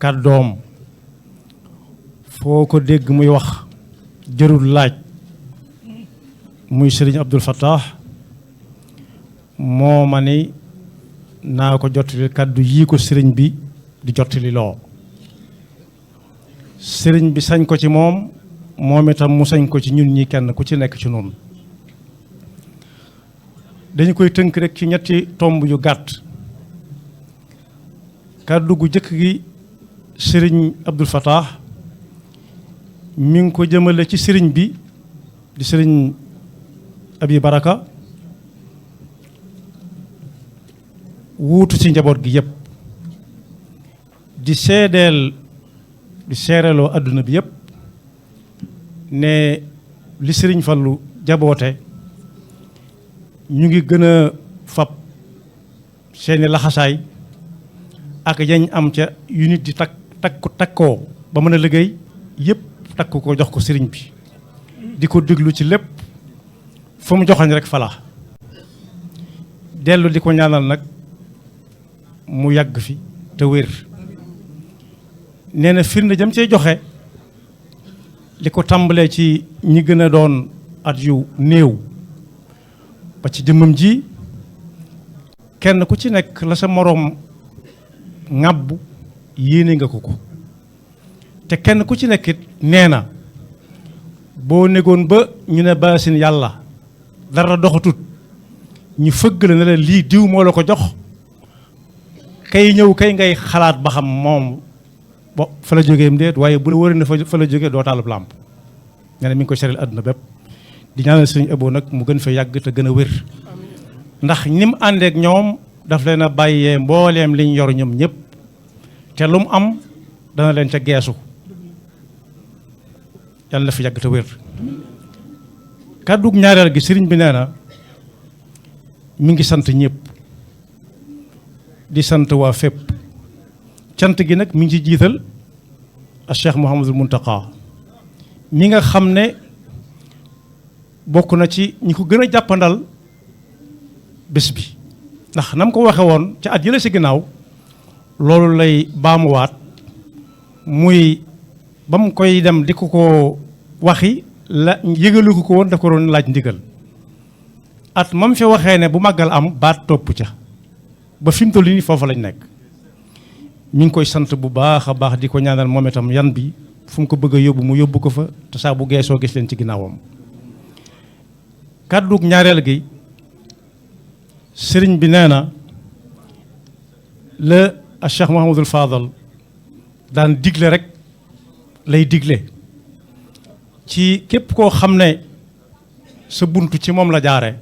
kàddoom foo ko dégg muy wax jërul laaj muy sëriñ Abdul Fattah moo ma ni naa ko jottali kàddu yii ko sëriñ bi di jottali loo sëriñ bi sañ ko ci moom itam mu sañ ko ci ñun ñi kenn ku ci nekk ci noonu dañu koy tënk rek ci ñetti tomb yu gàtt kàddu gu jëkk gi sëriñ Abdul Fattah mi ngi ko jëmale ci sëriñ bi di sëriñ Abi Baraka wuutu ci njaboot gi yëpp di seereeloo àdduna bi yëpp ne li sëriñ Fallu jaboote ñu ngi gën a fab seeni laxasaay ak yañ am ca yu nit di takkoo ba mën a liggéey yëpp takk ko jox ko sëriñ bi di ko déglu ci lépp fu mu joxoñ rek fala dellu di ko ñaanal nag mu yàgg fi te wér nee na firnde jëm cee joxe li ko tàmbalee ci ñi gën a doon at yu néew ba ci jëmmam ji kenn ku ci nekk la sa moroom ŋàbbu yéene nga ko te kenn ku ci nekkit nee na boo négoon ba ñu ne baasin yàlla dara doxatut ñu fëgg la ne la lii diw moo la ko jox kay ñëw kay ngay xalaat ba xam moom bo fa la jógeem déet waaye bu la wëri na fa la jógee doo taalub làmp nga ne mi ngi ko sereel àdduna bépp di ñaanal sëriñ Abo nag mu gën fa yàgg te gën a wér ndax ni mu àndeek ñoom daf leen a bàyyee mbooleem liñ yor ñoom ñëpp te lu mu am dana leen ca geesu yàlla na fi yàgg te wér kàddug ñaareel gi sëriñ bi nee na mi ngi sant ñëpp di sant waa fépp cant gi nag mi ngi ci jiital a Cheikh Mouhamadul Muntaqa mi nga xam ne bokk na ci ñi ko gën a jàppandal bés bi ndax na mu ko waxe woon ca at yële si ginnaaw loolu lay baamuwaat muy ba mu koy dem di ko waxi la yëgalu ko woon daf ko doon laaj ndigal at mam fi waxee ne bu màggal am baat topp ca ba fi mu toll nii foofu lañ nekk mi ngi koy sant bu baax a baax di ko ñaanal moom itam yan bi fu mu ko bëgg a yóbbu mu yóbbu ko fa te saa bu geesoo gis leen ci ginnaawam kàddug ñaareel gi sëriñ bi nee na la a Cheikh Mouhamadul Fadal daan digle rek lay digle ci képp koo xam ne sa buntu ci moom la jaare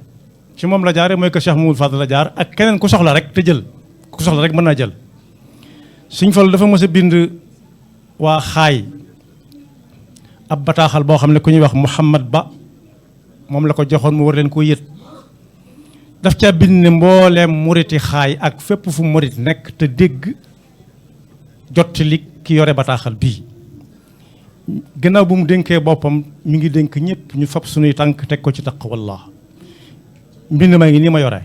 mooy que Cheikh Mouhamadul Fadal la jaar ak keneen ku soxla rek te jël ku soxla rek mën naa jël Sëriñ Fallu dafa mës a bind waa xaay ab bataaxal boo xam ne ku ñuy wax Muhammad Ba moom la ko joxoon mu war leen koo yët daf caa bind ne mbooleem muriti xaay ak fépp fu murit nekk te dégg jottali ki yore bataaxal bii gannaaw bu mu dénkee boppam mi ngi dénk ñëpp ñu fab suñuy tànk teg ko ci taqwallah mbind maa ngi nii ma yore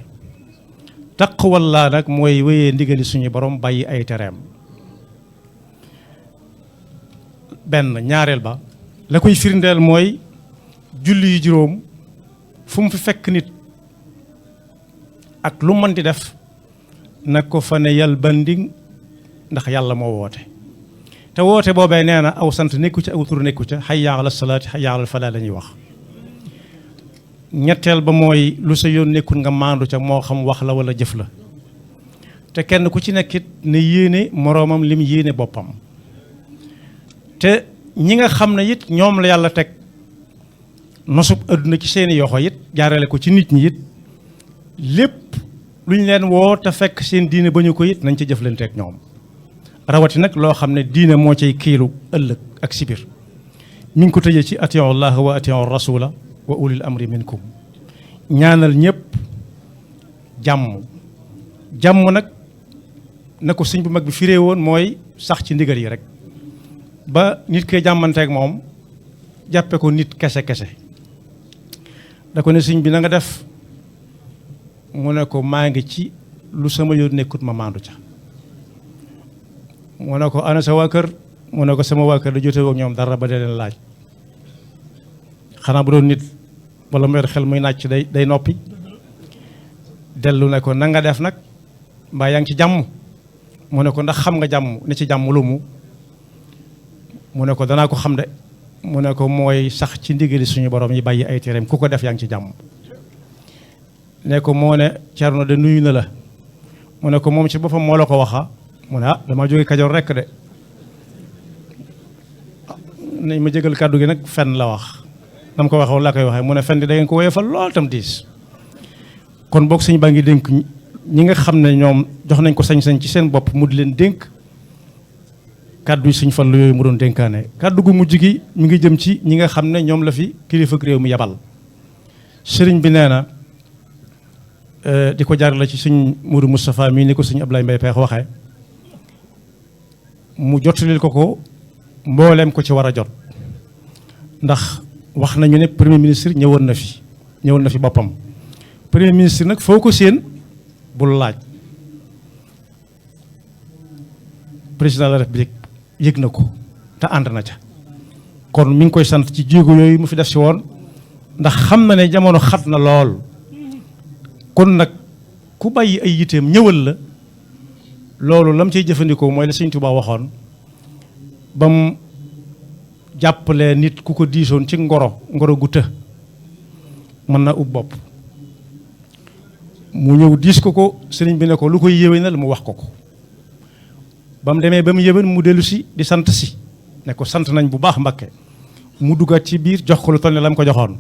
taqwallah nag mooy wéyee ndigali suñu borom bàyyi ay tereem benn ñaareel ba la koy firndeel mooy julli yu juróom fu mu fi fekk nit ak lu mën di def na ko fa ne yal bandi ndax yàlla moo woote te woote boobee nee na aw sant nekku ca aw tur nekku ca hayya ala salaati hayya ala falaa la ñuy wax ñetteel ba mooy lu sa yoon nekkul nga maandu ca moo xam wax la wala jëf la te kenn ku ci nekkit ne yéene moroomam lim yéene boppam te ñi nga xam ne it ñoom la yàlla teg nosub adduna ci seeni yoxo it jaarale ko ci nit ñi it lépp lu ñu leen woo te fekk seen diine ba ñu ko it nañ ca jëflanteeg ñoom rawati nag loo xam ne diine moo cay kiilu ëllëg ak sibir mi ngi ko tëjee ci atiyu llaha wa atiyu rasula wa ulil amri minkum ñaanal ñëpp jàmm nag na ko sëñ bu mag bi firee woon mooy sax ci ndigal yi rek ba nit koy jàmmanteeg moom jàppe ko nit kese da ko ne sëñ bi na nga def mu ne ko maa ngi ci lu sama yoon nekkut ma maandu ca mu ne ko ana sa waa kër mu ne ko sama waa kër da jotee ak ñoom dara ba dee leen laaj xanaa bu doon nit wala mu yor xel muy nàcc day noppi. dellu ne ko na nga def nag mbaa yaa ngi ci jàmm mu ne ko ndax xam nga jàmm ne ci jàmm lu mu ne ko danaa ko xam de mu ne ko mooy sax ci ndigali suñu borom yi bàyyi ay tereem ku ko def yaa ngi ci jàmm. ne ko moo ne Cerno de nuyu na la mu ne ko moom ci boppam moo la ko waxa mu ne dama jóge Kajoor rekk de nañ ma jégal kàddu gi nag fen la wax nam ko waxee laa koy waxee mu ne fen di da ngeen ko woyofal lool tam diis. kon boog sëñ baa ngi dénk ñi nga xam ne ñoom jox nañ ko sañ-sañ ci seen bopp mu di leen dénk kàddu yi sëñ Fallu yooyu mu doon dénkaane kàddu gu mujj gi mi ngi jëm ci ñi nga xam ne ñoom la fi kilifa réew mi yabal sëriñ bi nee na di ko jaarale ci sëñ Mourou Moustapha mii ni ko sëñ Ablaye Mbaye Peex waxee mu jottalil ko mbooleem ko ci war a jot ndax wax nañu ne premier ministre ñëwoon na fi boppam. premier ministre nag foo ko séen bul laaj président de la république yëg na ko te ànd na ca kon mi ngi koy sant ci jéego yooyu mu fi def si woon ndax xam na ne jamono xat na lool kon nag ku bàyyi ay yiteem ñëwal la loolu lam cay jëfandikoo mooy la Sëñ Tuubaa waxoon ba mu jàppalee nit ku ko diisoon ci ngoro gu të mën na ub bopp mu ñëw diis ko sëriñ bi ne ko lu koy yéwénal mu wax ko ba mu demee ba mu yéwén mu dellu si di sant si ne ko sant nañ bu baax Mbakke mu duggaat ci biir jox ko lu toll ne la mu ko joxoon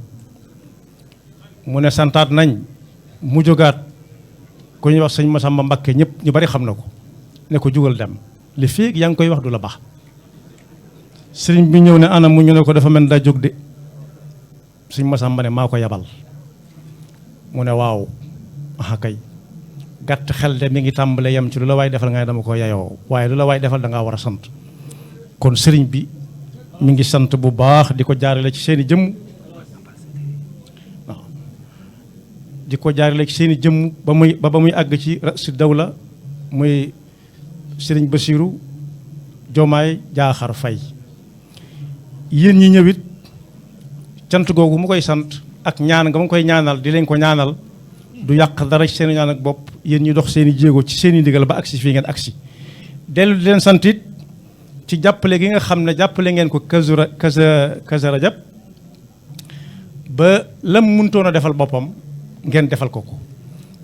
mu ne santaat nañ mu jógaat ku ñuy wax sëñ Masamba Mbakke ñëpp ñu bari xam na ko ne ko jugal dem li féeg yaa ngi koy wax du la baax sëriñ bi ñëw ne anam mu ñu ne ko dafa mel daa jóg de sëñ Masamba ne maa ko yabal mu ne waaw aha kay gàtt xel de mi ngi tàmbale yem ci lu la waay defal nga ne dama ko yayoo waaye lu la waay defal da ngaa war a sant kon sëriñ bi mi ngi sant bu baax di ko jaarale ci seen i jëmm waaw di ko jaarale ci seen i jëmm ba muy àgg ci rasu dawla muy sëriñ Basiiru Jomaay Jaaxar Fay yéen ñi ñëwit cant googu mu koy sant ak ñaan nga mu koy ñaanal di leen ko ñaanal du yàq dara ci seen ñaan ak bopp yéen ñi dox seen i jéego ci seen i ndigal ba agsi fii ngeen agsi dellu di leen sant it ci jàppale gi nga xam ne jàppale ngeen ko Kazu Rajab ba lam mënutoon a defal boppam ngeen defal ko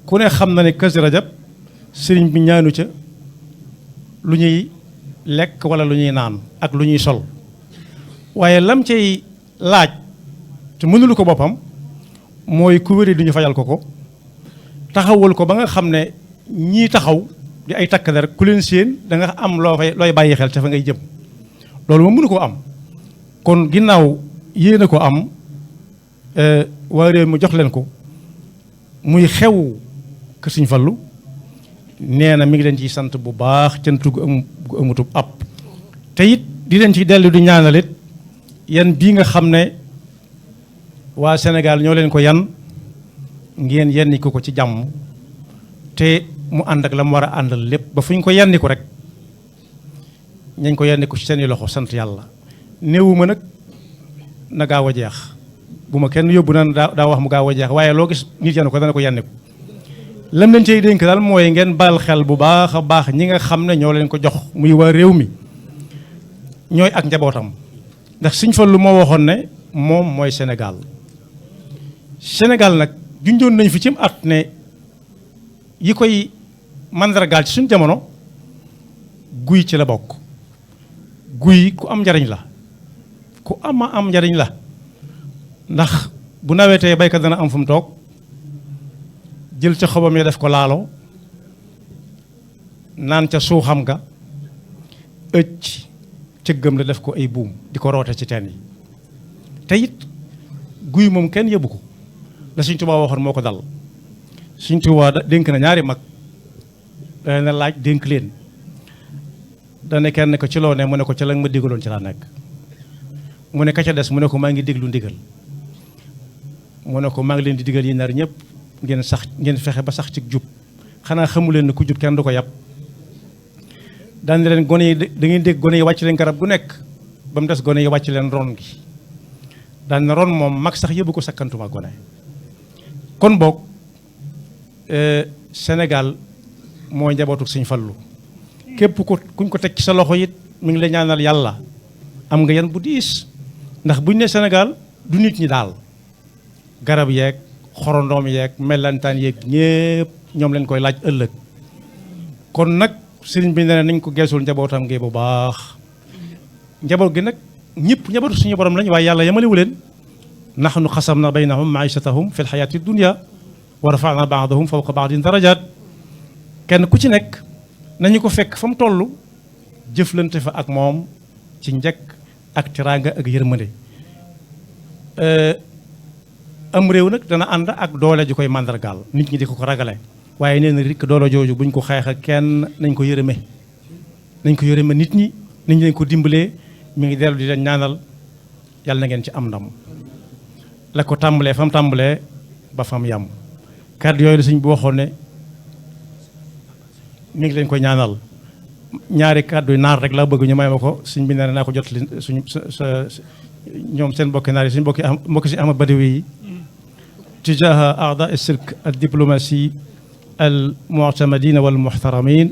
ku ne xam na ne Kazu Rajab sëriñ bi ñaanu ca lu ñuy lekk wala lu ñuy naan ak lu ñuy sol waaye lam cay laaj te mënulu ko boppam mooy ku wéri du ñu fajal ko taxawul ko ba nga xam ne ñii taxaw di ay takk der ku leen séen da nga am looy bàyyi xel ca fa ngay jëm loolu moom mënu koo am kon ginnaaw yéen a ko am waa réew mu jox leen ko muy xew kër Sëñ Fallu nee na mi ngi leen ciy sant bu baax cant gu amutub ab te it di leen ci dellu di ñaanalit yan bii nga xam ne waa Sénégal ñoo leen ko yan ngeen yenni ko ci jàmm te mu ànd ak la mu war a àndal lépp ba fu ñu ko yenni ko rek ñañ ko yenni ko ci seeni loxo sant yàlla néewuma nag na gaaw a jeex bu ma kenn yóbbu naan daa wax mu gaaw a jeex waaye loo gis nit yenn ko dana ko yenni ko lam leen cay dénk daal mooy ngeen bal xel bu baax a baax ñi nga xam ne ñoo leen ko jox muy waa réew mi ñooy ak njabootam ndax Sëñ Fallu moo waxoon ne moom mooy Sénégal Sénégal nag junjoon nañ fi ci at ne yi koy mandargaal ci suñu jamono guy ci la bokk guy ku am njariñ la ku am njariñ la ndax bu nawetee baykat dana am fu mu toog jël ca xobam ya def ko laalo naan ca suuxam ga ëcc cëggam la def ko ay buum di ko roote ci teen yi te it guy moom kenn yëbu ko la Sëñ Tuubaa waxoon moo ko dal Sëñ Tuubaa dénk na ñaari mag dana na laaj dénk leen dana kenn ko ci loo ne mu ne ko ca la nga ma digaloon ci laa nekk mu ne ka ca des mu ne ko maa ngi déglu ndigal mu ne ko maa ngi leen di digal yi nar ñëpp ngeen fexe ba sax ci jub xanaa xamu leen ne ku jub kenn du ko yàpp daan leen gone yi da ngeen dégg gone yi wàcc leen garab gu nekk ba mu des gone yi wàcc leen ron gi daan na ron moom mag sax yëbu ko sakkantuma gone kon boog Sénégal mooy njabootu Sëñ Fallu képp ko kuñ ko teg ci sa loxo it mi ngi lay ñaanal yàlla am nga yan bu diis ndax buñ ne Sénégal du nit ñi daal garab yeeg xorondoom yeeg mellantaan yeeg ñépp ñoom leen koy laaj ëllëg kon nag sëriñ bi ne nañ ko geesul njabootam gi bu baax njaboot gi nag ñëpp njabootu suñu borom lañ waaye yàlla yemalewu leen nahnu xasamna baynahum maichatahum fi lxayaati dunia wa rafana baadahum fawqa baadin darajat kenn ku ci nekk nañu ko fekk fa mu toll jëflante fa ak moom ci njëkk ak teraanga ak yërmande am réew nag dana ànd ak doole ji koy màndargaal nit ñi di ko ragale waaye nee na rek doole jooju buñ ko xeex ak kenn nañ ko yërëme nit ñi nañ leen ko dimbalee mi ngi dellu di leen ñaanal yàlla na ngeen ci am ndam la ko tàmbalee fa mu tàmbalee ba fa mu yam kàddu yooyu la sëñ bi waxoon ne mi ngi leen koy ñaanal ñaari kàddu naar rek laa bëgg ñu may ma ko sëñ bi nee na naa ko jot li suñu sa ñoom seen mbokki naar yi suñu mbokki si Ahmad Badawi yi تجاه أعضاء السلك الدبلوماسي المعتمدين والمحترمين